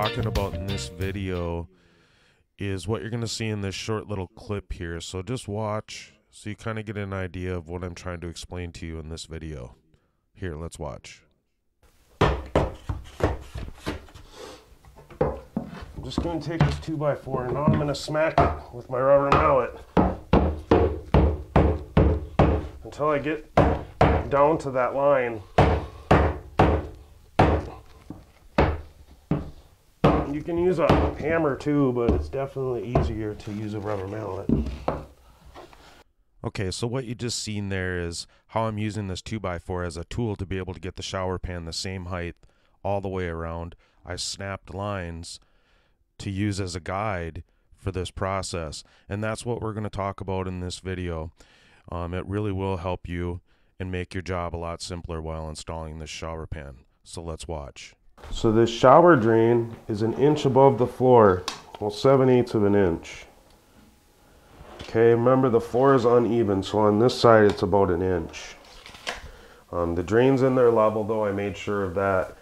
talking about in this video is what you're going to see in this short little clip here. So just watch so you kind of get an idea of what I'm trying to explain to you in this video. Here, let's watch. I'm just going to take this 2x4 and now I'm going to smack it with my rubber mallet until I get down to that line. You can use a hammer too, but it's definitely easier to use a rubber mallet. Okay, so what you just seen there is how I'm using this 2x4 as a tool to be able to get the shower pan the same height all the way around. I snapped lines to use as a guide for this process, and that's what we're going to talk about in this video. It really will help you and make your job a lot simpler while installing this shower pan. So let's watch. So this shower drain is 1 inch above the floor, well 7/8 of an inch. Okay, remember the floor is uneven, so on this side it's about 1 inch. The drain's in there level though, I made sure of that.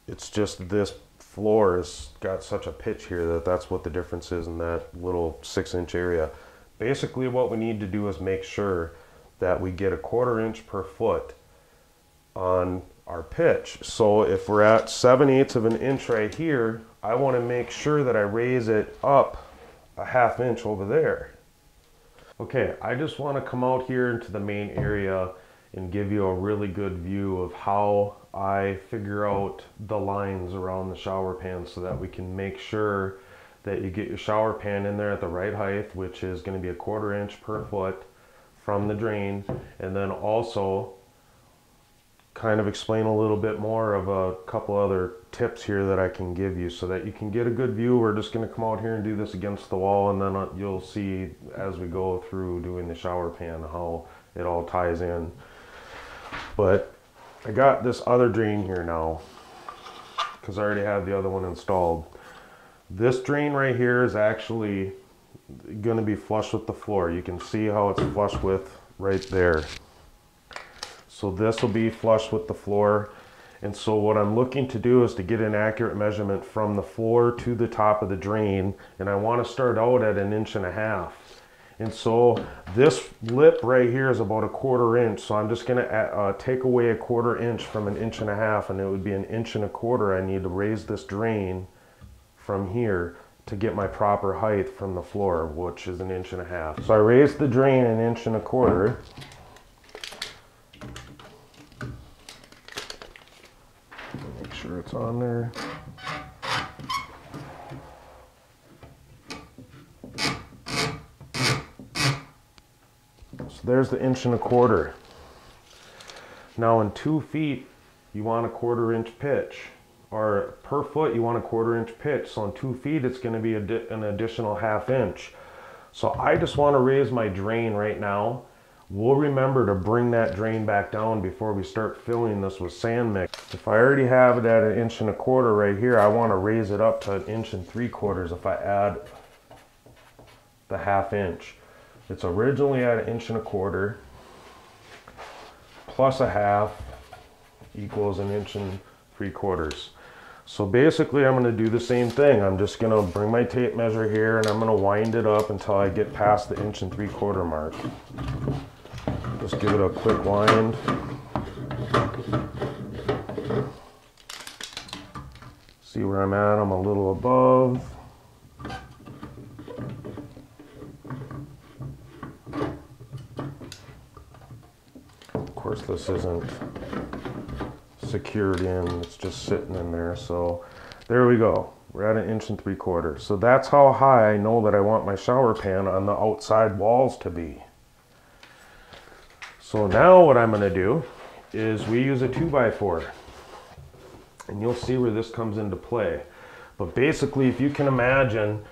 It's just this floor has got such a pitch here that that's what the difference is in that little 6-inch area. Basically what we need to do is make sure that we get 1/4 inch per foot on our pitch. So if we're at 7/8 of an inch right here, I want to make sure that I raise it up 1/2 inch over there. Okay, I just want to come out here into the main area and give you a really good view of how I figure out the lines around the shower pan so that we can make sure that you get your shower pan in there at the right height, which is going to be 1/4 inch per foot from the drain, and then also kind of explain a little bit more of a couple other tips here that I can give you so that you can get a good view. We're just going to come out here and do this against the wall, and then you'll see as we go through doing the shower pan how it all ties in. But I got this other drain here now because I already have the other one installed. This drain right here is actually going to be flush with the floor. You can see how it's flush with right there. So this will be flush with the floor, and so what I'm looking to do is to get an accurate measurement from the floor to the top of the drain, and I want to start out at 1.5 inches. And so this lip right here is about 1/4 inch, so I'm just going to take away 1/4 inch from 1.5 inches, and it would be 1.25 inches. I need to raise this drain from here to get my proper height from the floor, which is 1.5 inches. So I raised the drain 1.25 inches. Make sure it's on there. So there's the 1.25 inches. Now in 2 feet, you want 1/4 inch pitch, or per foot you want 1/4 inch pitch. So in 2 feet, it's going to be an additional 1/2 inch. So I just want to raise my drain right now. We'll remember to bring that drain back down before we start filling this with sand mix. If I already have it at 1.25 inches right here, I want to raise it up to 1.75 inches if I add the 1/2 inch. It's originally at 1.25 inches plus 1/2 equals 1.75 inches. So basically I'm going to do the same thing. I'm just going to bring my tape measure here and I'm going to wind it up until I get past the 1.75 inch mark. Just give it a quick wind. See where I'm at, I'm a little above. Of course this isn't secured in, it's just sitting in there. So there we go, we're at 1.75 inches. So that's how high I know that I want my shower pan on the outside walls to be. So now what I'm going to do is we use a 2x4, and you'll see where this comes into play. But basically, if you can imagine,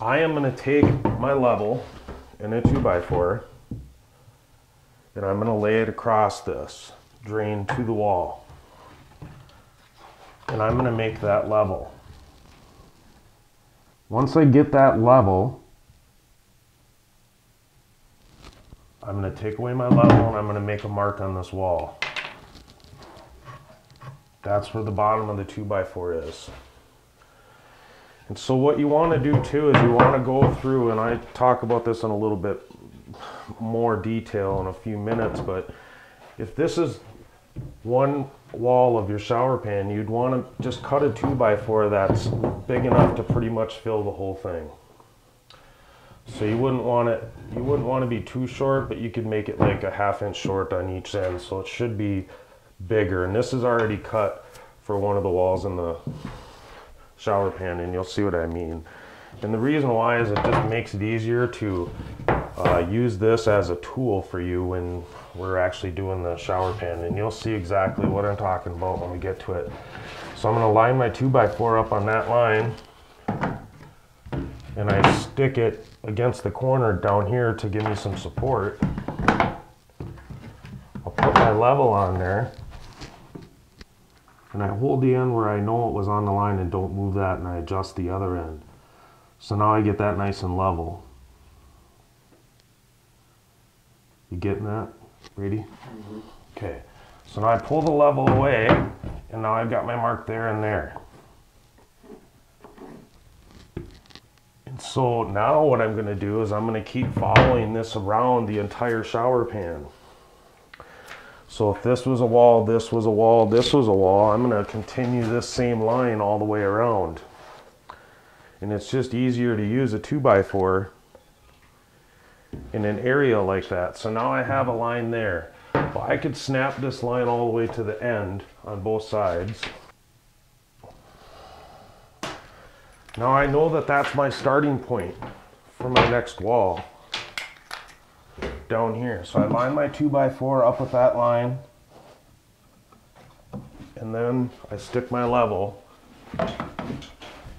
I am going to take my level in a 2x4 and I'm going to lay it across this drain to the wall, and I'm going to make that level. Once I get that level, I'm going to take away my level and I'm going to make a mark on this wall. That's where the bottom of the 2x4 is. And so what you want to do too is you want to go through, and I talk about this in a little bit more detail in a few minutes, but if this is one wall of your shower pan, you'd want to just cut a 2x4 that's big enough to pretty much fill the whole thing. So you wouldn't want to be too short, but you could make it like a 1/2 inch short on each end, so it should be bigger. And this is already cut for one of the walls in the shower pan, and you'll see what I mean. And the reason why is it just makes it easier to use this as a tool for you when we're actually doing the shower pan, and you'll see exactly what I'm talking about when we get to it. So I'm going to line my 2x4 up on that line, and I stick it against the corner down here to give me some support. I'll put my level on there, and I hold the end where I know it was on the line and don't move that, and I adjust the other end. So now I get that nice and level. You getting that? Ready? Mm-hmm. Okay. So now I pull the level away, and now I've got my mark there and there. And so now what I'm going to do is I'm going to keep following this around the entire shower pan. So if this was a wall, this was a wall, this was a wall, I'm going to continue this same line all the way around. And it's just easier to use a 2x4 in an area like that. So now I have a line there. Well, I could snap this line all the way to the end on both sides. Now I know that that's my starting point for my next wall down here. So I line my 2x4 up with that line, and then I stick my level,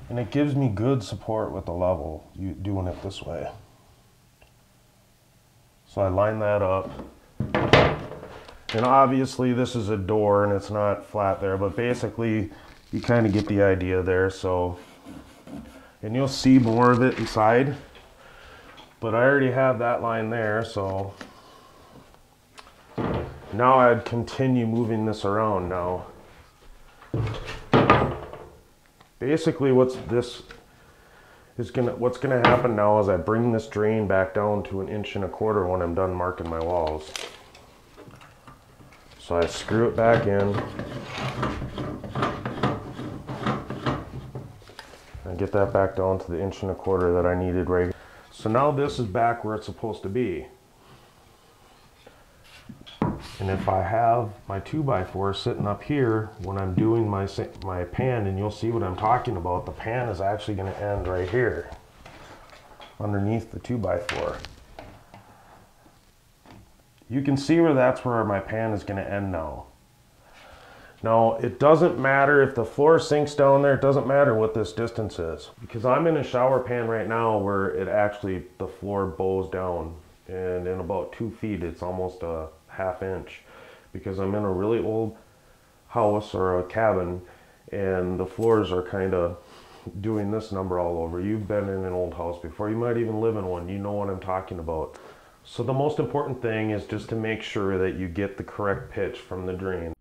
and it gives me good support with the level, doing it this way. So I line that up, and obviously this is a door and it's not flat there, but basically you kind of get the idea there. So, and you'll see more of it inside, but I already have that line there. So now I'd continue moving this around. Now basically what's gonna happen now is I bring this drain back down to 1.25 inches when I'm done marking my walls. So I screw it back in. I get that back down to the 1.25 inches that I needed right here. So now this is back where it's supposed to be. And if I have my 2x4 sitting up here when I'm doing my pan, and you'll see what I'm talking about, the pan is actually going to end right here underneath the 2x4. You can see that's where my pan is going to end now. Now it doesn't matter if the floor sinks down there, it doesn't matter what this distance is, because I'm in a shower pan right now where it actually, the floor bows down, and in about 2 feet it's almost a 1/2 inch, because I'm in a really old house or a cabin, and the floors are kind of doing this number all over. You've been in an old house before, you might even live in one, you know what I'm talking about. So the most important thing is just to make sure that you get the correct pitch from the drain.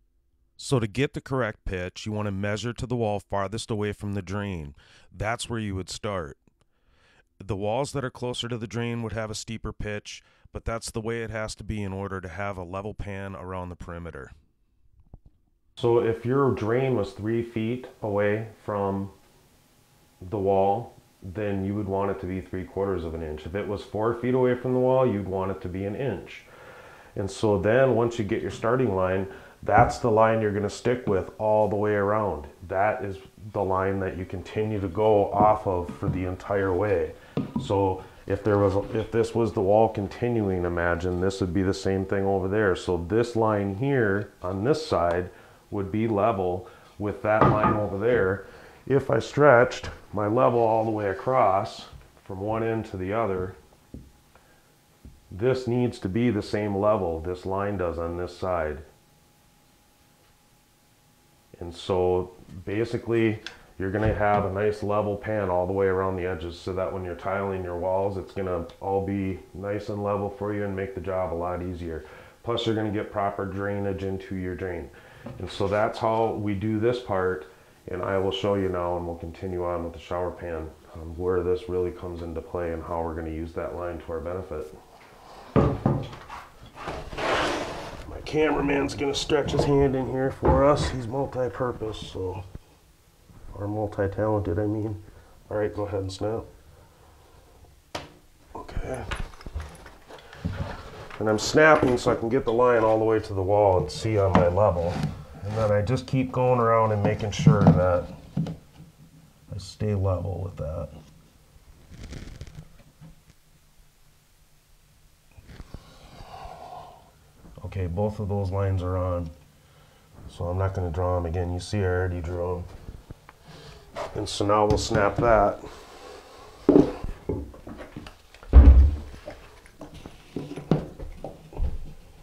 So to get the correct pitch, you want to measure to the wall farthest away from the drain. That's where you would start. The walls that are closer to the drain would have a steeper pitch, but that's the way it has to be in order to have a level pan around the perimeter. So if your drain was 3 feet away from the wall, then you would want it to be 3/4 inch. If it was 4 feet away from the wall, you'd want it to be 1 inch. And so then once you get your starting line, that's the line you're going to stick with all the way around. That is the line that you continue to go off of for the entire way. So if this was the wall continuing, imagine this would be the same thing over there. So this line here on this side would be level with that line over there. If I stretched my level all the way across from one end to the other, this needs to be the same level this line does on this side. And so basically you're going to have a nice level pan all the way around the edges, so that when you're tiling your walls, it's going to all be nice and level for you and make the job a lot easier. Plus you're going to get proper drainage into your drain. And so that's how we do this part. And I will show you now, and we'll continue on with the shower pan, where this really comes into play and how we're going to use that line to our benefit. My cameraman's going to stretch his hand in here for us. He's multi-purpose, so, or multi-talented, I mean. All right, go ahead and snap. Okay. And I'm snapping so I can get the line all the way to the wall and see on my level. And then I just keep going around and making sure that I stay level with that. Okay, both of those lines are on, so I'm not going to draw them again. You see I already drew them. And so now we'll snap that. You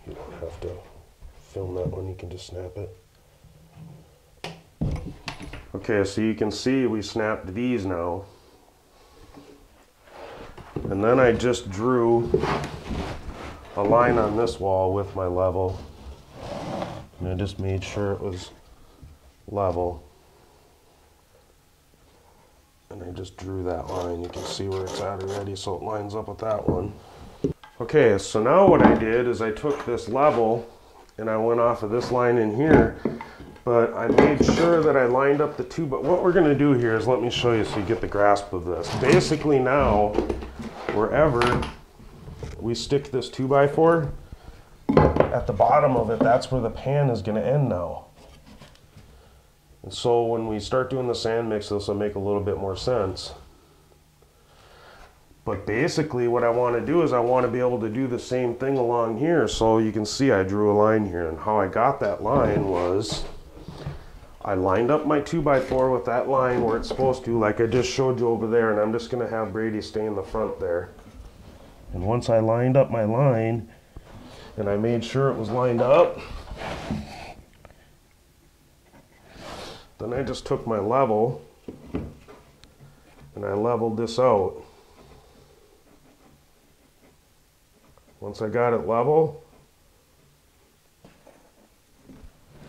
don't have to film that one, you can just snap it. Okay, so you can see we snapped these now. And then I just drew a line on this wall with my level. And I just made sure it was level. And I just drew that line. You can see where it's at already, so it lines up with that one. Okay, so now what I did is I took this level and I went off of this line in here. But I made sure that I lined up the two. But what we're going to do here is, let me show you so you get the grasp of this. Basically now, wherever we stick this 2x4, at the bottom of it, that's where the pan is going to end now. And so when we start doing the sand mix, this will make a little bit more sense. But basically what I want to do is I want to be able to do the same thing along here. So you can see I drew a line here, and how I got that line was I lined up my 2x4 with that line where it's supposed to, like I just showed you over there, and I'm just going to have Brady stay in the front there. And once I lined up my line, and I made sure it was lined up, then I just took my level, and I leveled this out. Once I got it level,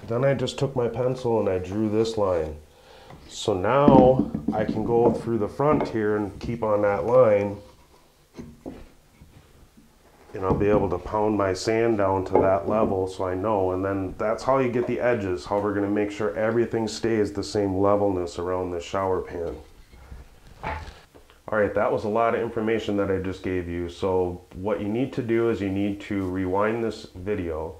then I just took my pencil and I drew this line. So now I can go through the front here and keep on that line, and I'll be able to pound my sand down to that level so I know. And then that's how you get the edges, how we're going to make sure everything stays the same levelness around the shower pan. Alright, that was a lot of information that I just gave you. So what you need to do is you need to rewind this video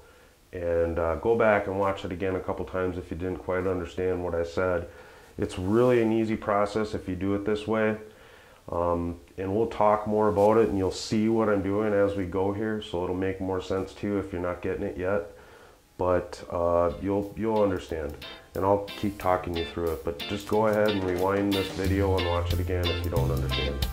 and go back and watch it again a couple times if you didn't quite understand what I said. It's really an easy process if you do it this way. And we'll talk more about it, and you'll see what I'm doing as we go here, so it'll make more sense to you if you're not getting it yet. But you'll understand, and I'll keep talking you through it. But just go ahead and rewind this video and watch it again if you don't understand.